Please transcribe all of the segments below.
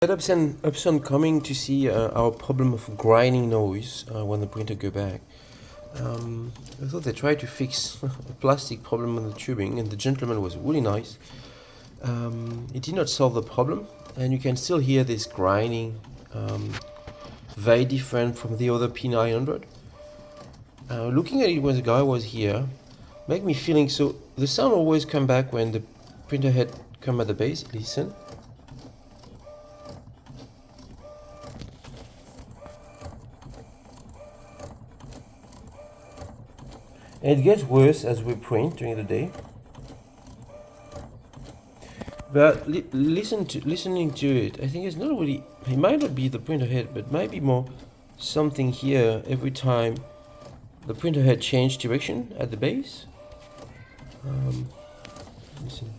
At Epson coming to see our problem of grinding noise when the printer go back. I thought they tried to fix a plastic problem on the tubing, and the gentleman was really nice. It did not solve the problem, and you can still hear this grinding, very different from the other P900. Looking at it when the guy was here, make me feeling so. The sound always come back when the printer head come at the base. Listen. And it gets worse as we print during the day. But listening to it, I think it's not really. It might not be the printer head, but might be more something here every time the printer head changed direction at the base. Listen.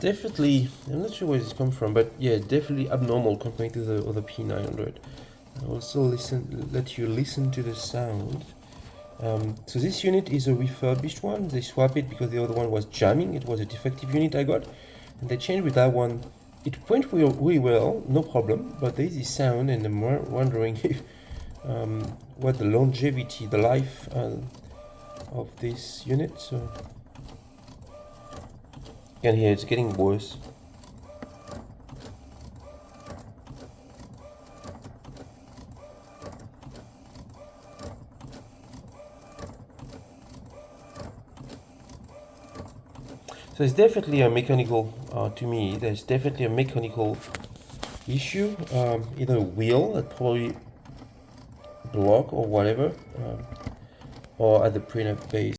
Definitely, I'm not sure where this comes from, but yeah, definitely abnormal compared to the other P900. I'll also let you listen to the sound. So this unit is a refurbished one. They swapped it because the other one was jamming. It was a defective unit I got, and they changed with that one. It went really well, no problem, but there is this sound, and I'm wondering if, what the longevity, the life of this unit. So you can hear it's getting worse. So it's definitely a mechanical, to me, there's definitely a mechanical issue, either a wheel that probably block or whatever, or at the printer base.